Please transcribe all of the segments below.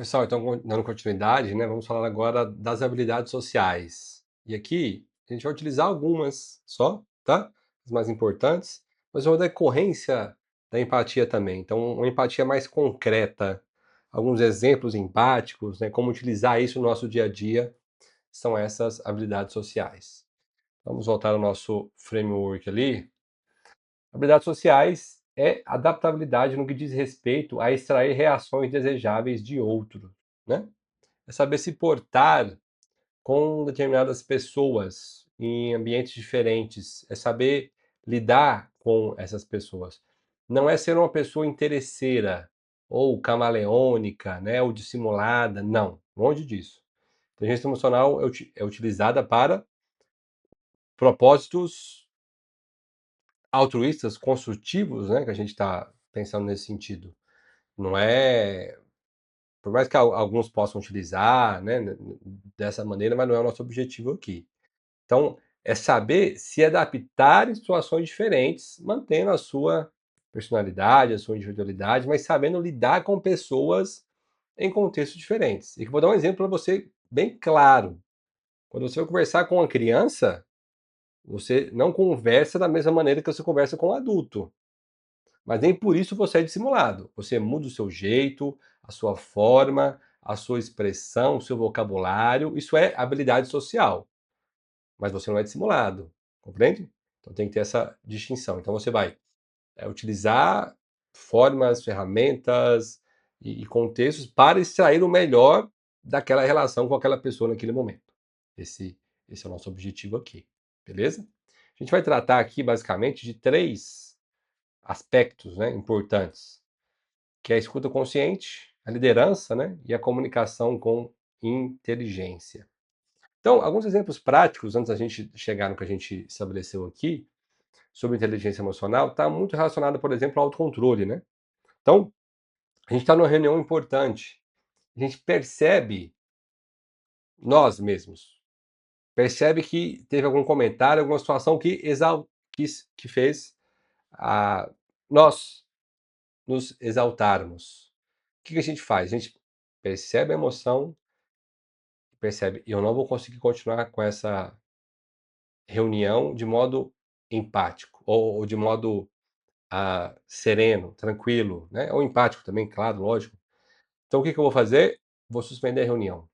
Pessoal, então, dando continuidade, né, vamos falar agora das habilidades sociais. E aqui a gente vai utilizar algumas só, tá? As mais importantes, mas uma decorrência da empatia também. Então, uma empatia mais concreta, alguns exemplos empáticos, né, como utilizar isso no nosso dia a dia, são essas habilidades sociais. Vamos voltar ao nosso framework ali. Habilidades sociais é adaptabilidade no que diz respeito a extrair reações desejáveis de outro, né? É saber se portar com determinadas pessoas em ambientes diferentes, é saber lidar com essas pessoas. Não é ser uma pessoa interesseira ou camaleônica, né, ou dissimulada, não, longe disso. A inteligência emocional é utilizada para propósitos altruístas, construtivos, né, que a gente está pensando nesse sentido. Não é, por mais que alguns possam utilizar, né, dessa maneira, mas não é o nosso objetivo aqui. Então, é saber se adaptar em situações diferentes, mantendo a sua personalidade, a sua individualidade, mas sabendo lidar com pessoas em contextos diferentes. E que vou dar um exemplo para você bem claro. Quando você vai conversar com uma criança, você não conversa da mesma maneira que você conversa com um adulto. Mas nem por isso você é dissimulado. Você muda o seu jeito, a sua forma, a sua expressão, o seu vocabulário. Isso é habilidade social. Mas você não é dissimulado, compreende? Então tem que ter essa distinção. Então você vai utilizar formas, ferramentas e contextos para extrair o melhor daquela relação com aquela pessoa naquele momento. Esse, esse é o nosso objetivo aqui, beleza? A gente vai tratar aqui basicamente de três aspectos, né, importantes, que é a escuta consciente, a liderança, né, e a comunicação com inteligência. Então, alguns exemplos práticos, antes da gente chegar no que a gente estabeleceu aqui, sobre inteligência emocional, está muito relacionado, por exemplo, ao autocontrole, né? Então, a gente está numa reunião importante, a gente percebe, nós mesmos, percebe que teve algum comentário, alguma situação que fez a, nós nos exaltarmos. O que a gente faz? A gente percebe a emoção, percebe, eu não vou conseguir continuar com essa reunião de modo empático, ou de modo sereno, tranquilo, né? Ou empático também, claro, lógico. Então o que eu vou fazer? Vou suspender a reunião.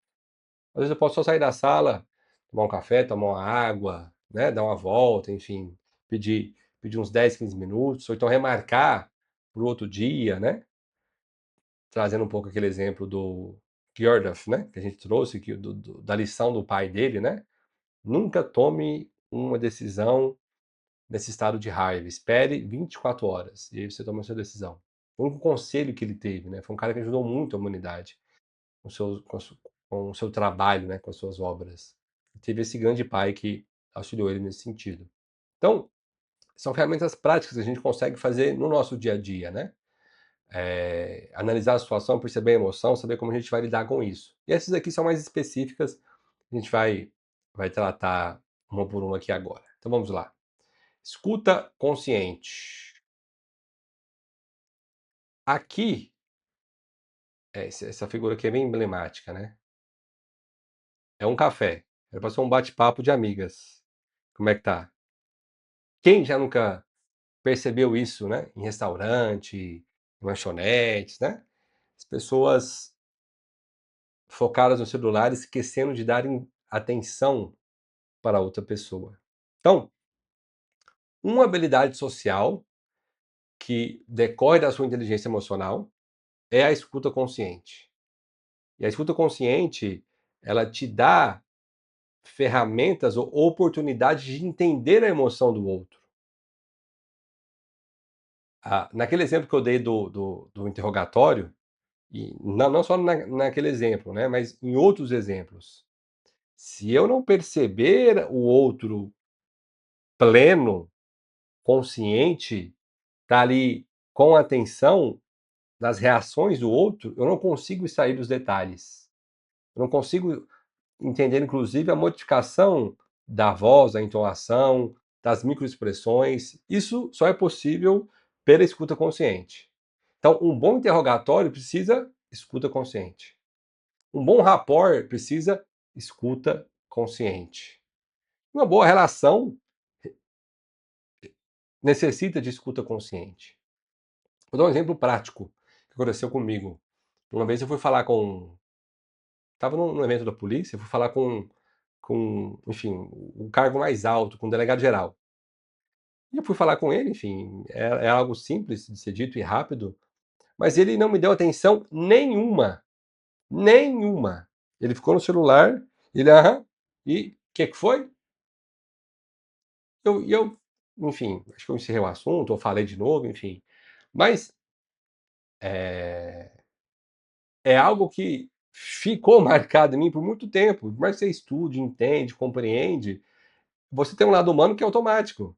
Às vezes eu posso só sair da sala, tomar um café, tomar uma água, né? Dar uma volta, enfim, pedir uns 10, 15 minutos, ou então remarcar para o outro dia, né? Trazendo um pouco aquele exemplo do Gjordaf, né? Que a gente trouxe, da lição do pai dele, né? Nunca tome uma decisão nesse estado de raiva. Espere 24 horas e aí você toma a sua decisão. Foi um conselho que ele teve, né? Foi um cara que ajudou muito a humanidade com o seu trabalho, né? Com as suas obras. Teve esse grande pai que auxiliou ele nesse sentido. Então, são ferramentas práticas que a gente consegue fazer no nosso dia a dia, né? Analisar a situação, perceber a emoção, saber como a gente vai lidar com isso. E essas aqui são mais específicas, a gente vai tratar uma por uma aqui agora. Então vamos lá. Escuta consciente. Aqui, essa figura aqui é bem emblemática, né? É um café. Era para ser um bate-papo de amigas. Como é que tá? Quem já nunca percebeu isso, né? Em restaurante, em lanchonetes, né? As pessoas focadas no celular, esquecendo de darem atenção para outra pessoa. Então, uma habilidade social que decorre da sua inteligência emocional é a escuta consciente. E a escuta consciente, ela te dá ferramentas ou oportunidades de entender a emoção do outro. Naquele exemplo que eu dei do interrogatório, e não só naquele exemplo, né, mas em outros exemplos, se eu não perceber o outro pleno, consciente, tá ali com atenção nas reações do outro, eu não consigo extrair dos detalhes. Eu não consigo entender, inclusive, a modificação da voz, da entonação, das microexpressões. Isso só é possível pela escuta consciente. Então, um bom interrogatório precisa escuta consciente. Um bom rapport precisa escuta consciente. Uma boa relação necessita de escuta consciente. Vou dar um exemplo prático que aconteceu comigo. Uma vez eu fui falar com. Estava num evento da polícia, fui falar enfim, o cargo mais alto, com o delegado geral. E eu fui falar com ele, enfim, é algo simples de ser dito e rápido, mas ele não me deu atenção nenhuma. Nenhuma. Ele ficou no celular, ele, aham, e o que foi? Eu, enfim, acho que eu encerrei o assunto, ou falei de novo, enfim. Mas é, é algo que ficou marcado em mim por muito tempo. Por mais que você estude, entende, compreende, você tem um lado humano que é automático.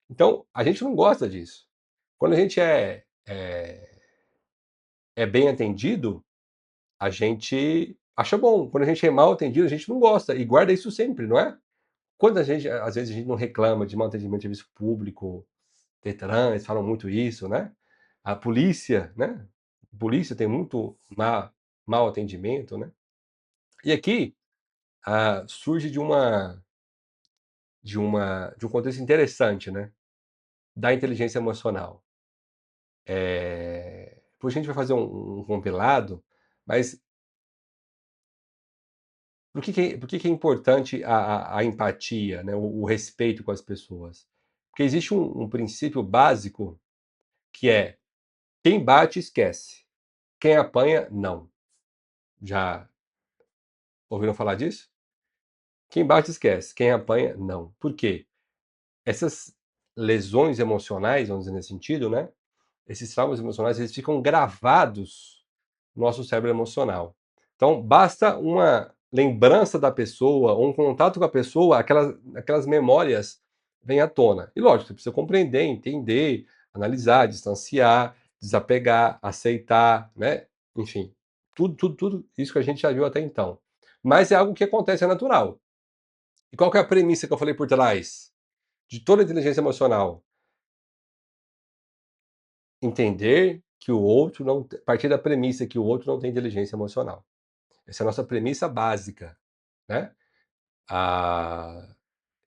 Então, a gente não gosta disso. Quando a gente é bem atendido, a gente acha bom. Quando a gente é mal atendido, a gente não gosta. E guarda isso sempre, não é? Quando a gente, às vezes, a gente não reclama de mau atendimento de serviço público, Detran, eles falam muito isso, né? A polícia, né? A polícia tem muito mau atendimento, né? E aqui surge de um contexto interessante, né? Da inteligência emocional. Depois a gente vai fazer um compilado, mas por que é importante a empatia, né? O respeito com as pessoas? Porque existe um princípio básico que é quem bate esquece, quem apanha não. Já ouviram falar disso? Quem bate esquece, quem apanha não. Por quê? Essas lesões emocionais, vamos dizer nesse sentido, né? Esses traumas emocionais, eles ficam gravados no nosso cérebro emocional. Então, basta uma lembrança da pessoa, ou um contato com a pessoa, aquelas memórias vêm à tona. E lógico, você precisa compreender, entender, analisar, distanciar, desapegar, aceitar, né? Enfim, tudo isso que a gente já viu até então. Mas é algo que acontece, é natural. E qual que é a premissa que eu falei por trás de toda a inteligência emocional? Entender que o outro não, partir da premissa que o outro não tem inteligência emocional. Essa é a nossa premissa básica, né? Ah,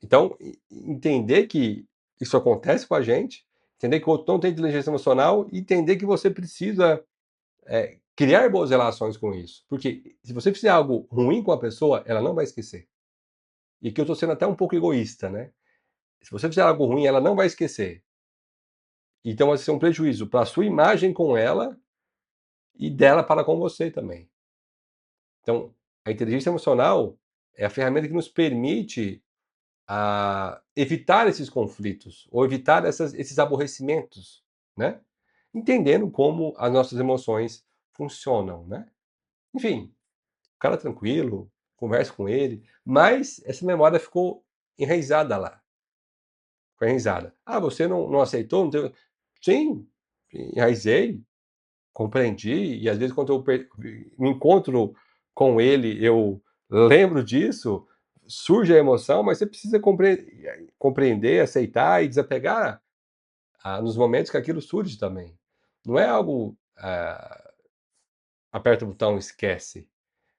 então, entender que isso acontece com a gente, entender que o outro não tem inteligência emocional e entender que você precisa criar boas relações com isso. Porque se você fizer algo ruim com a pessoa, ela não vai esquecer. E que eu estou sendo até um pouco egoísta, né? Se você fizer algo ruim, ela não vai esquecer. Então vai ser um prejuízo para a sua imagem com ela e dela para com você também. Então, a inteligência emocional é a ferramenta que nos permite evitar esses conflitos ou evitar esses aborrecimentos, né? Entendendo como as nossas emoções funcionam, né? Enfim, o cara tranquilo, conversa com ele, mas essa memória ficou enraizada lá, ficou enraizada. Ah, você não aceitou? Não teve... Sim, enraizei, compreendi, e às vezes quando eu me encontro com ele, eu lembro disso, surge a emoção, mas você precisa compreender, aceitar e desapegar nos momentos que aquilo surge também. Não é algo, aperta o botão, esquece.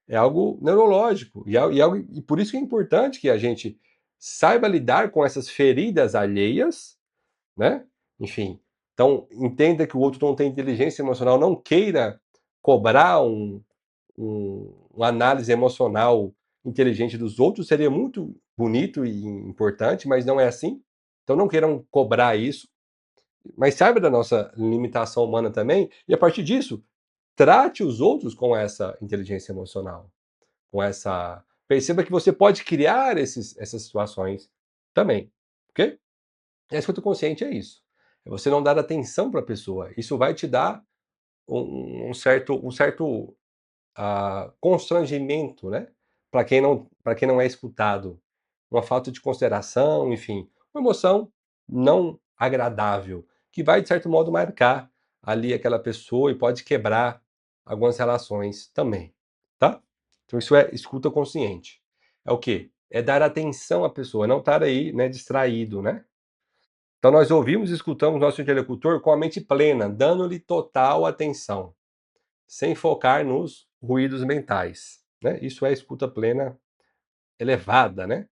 É algo neurológico. E por isso que é importante que a gente saiba lidar com essas feridas alheias, né? Enfim, então entenda que o outro não tem inteligência emocional, não queira cobrar uma análise emocional inteligente dos outros, seria muito bonito e importante, mas não é assim. Então não queiram cobrar isso, mas saiba da nossa limitação humana também, e a partir disso, trate os outros com essa inteligência emocional, com essa. Perceba que você pode criar essas situações também, ok? E a escuta consciente é isso. É você não dar atenção para a pessoa. Isso vai te dar um certo constrangimento, né? Para quem não é escutado, uma falta de consideração, enfim, uma emoção não agradável que vai de certo modo marcar ali aquela pessoa e pode quebrar algumas relações também, tá? Então isso é escuta consciente. É o quê? É dar atenção à pessoa, não estar aí, né, distraído, né? Então nós ouvimos e escutamos nosso interlocutor com a mente plena, dando-lhe total atenção sem focar nos ruídos mentais. né, isso é escuta plena elevada, né.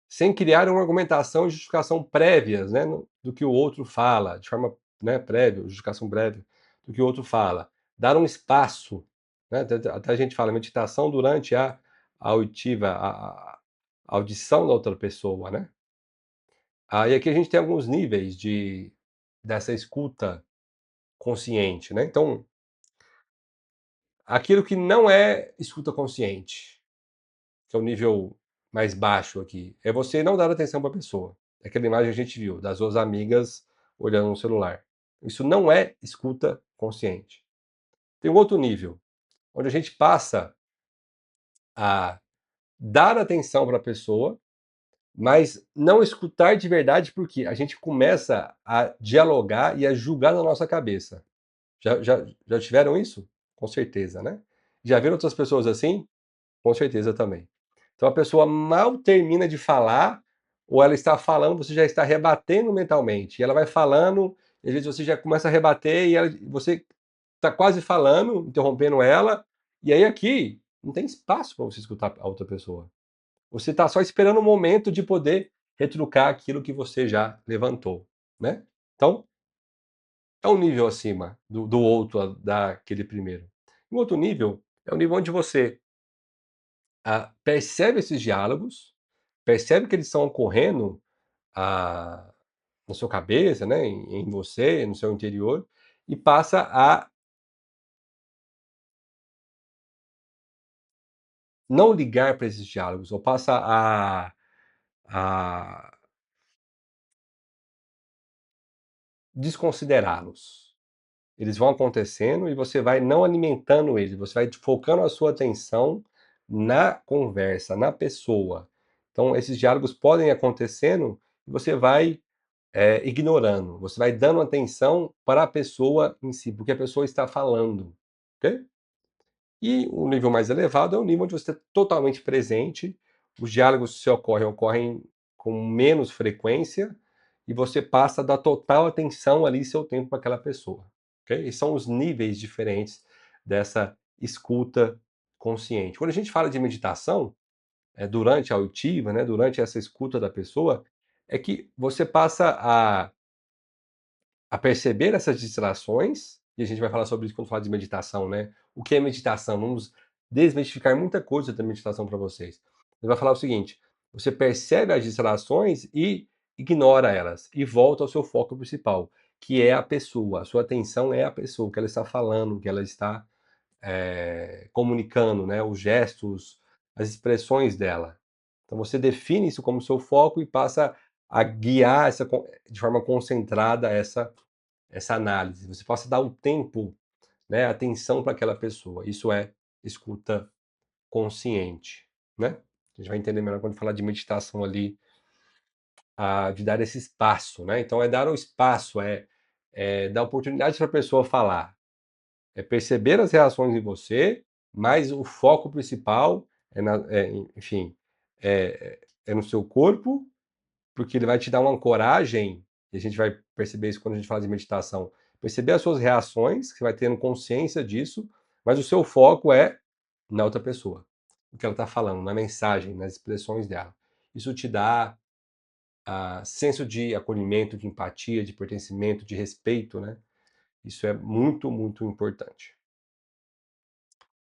Sem criar uma argumentação e justificação prévias, né, do que o outro fala, de forma, né, prévia, justificação prévia do que o outro fala. Dar um espaço, né, até a gente fala meditação durante a auditiva, a audição da outra pessoa, né. E aqui a gente tem alguns níveis dessa escuta consciente, né. Então, aquilo que não é escuta consciente, que é o nível mais baixo aqui, é você não dar atenção para a pessoa. Aquela imagem que a gente viu, das 2 amigas olhando no celular. Isso não é escuta consciente. Tem um outro nível, onde a gente passa a dar atenção para a pessoa, mas não escutar de verdade, porque a gente começa a dialogar e a julgar na nossa cabeça. Já tiveram isso? Com certeza, né? Já viram outras pessoas assim? Com certeza também. Então a pessoa mal termina de falar, ou ela está falando, você já está rebatendo mentalmente. E ela vai falando, e às vezes você já começa a rebater e você está quase falando, interrompendo ela, e aí aqui não tem espaço para você escutar a outra pessoa. Você está só esperando o momento de poder retrucar aquilo que você já levantou, né? Então, é um nível acima do outro, daquele primeiro. Um outro nível é o nível onde você percebe esses diálogos, percebe que eles estão ocorrendo ah, na sua cabeça, né, em você, no seu interior, e passa a não ligar para esses diálogos, ou passa a desconsiderá-los. Eles vão acontecendo e você vai não alimentando eles, você vai focando a sua atenção na conversa, na pessoa. Então, esses diálogos podem acontecendo e você vai ignorando, você vai dando atenção para a pessoa em si, porque a pessoa está falando, ok? E o nível mais elevado é o nível onde você está totalmente presente, os diálogos se ocorrem com menos frequência e você passa a dar total atenção ali seu tempo para aquela pessoa, ok? E são os níveis diferentes dessa escuta consciente. Quando a gente fala de meditação, durante a auditiva, né, durante essa escuta da pessoa, é que você passa a perceber essas distrações, e a gente vai falar sobre isso quando falar de meditação, né. O que é meditação? Vamos desmistificar muita coisa da meditação para vocês. Ele vai falar o seguinte: você percebe as distrações e ignora elas, e volta ao seu foco principal, que é a pessoa. A sua atenção é a pessoa, o que ela está falando, o que ela está, comunicando, né, os gestos, as expressões dela. Então você define isso como seu foco e passa a guiar de forma concentrada essa análise, você possa dar o tempo, né, atenção para aquela pessoa. Isso é escuta consciente, né. A gente vai entender melhor quando falar de meditação ali, de dar esse espaço, né. Então é dar o espaço, dar oportunidade para a pessoa falar, é perceber as reações em você, mas o foco principal enfim, é no seu corpo, porque ele vai te dar uma ancoragem, e a gente vai perceber isso quando a gente fala de meditação, perceber as suas reações, que você vai tendo consciência disso, mas o seu foco é na outra pessoa, o que ela está falando, na mensagem, nas expressões dela. Isso te dá senso de acolhimento, de empatia, de pertencimento, de respeito, né? Isso é muito, muito importante.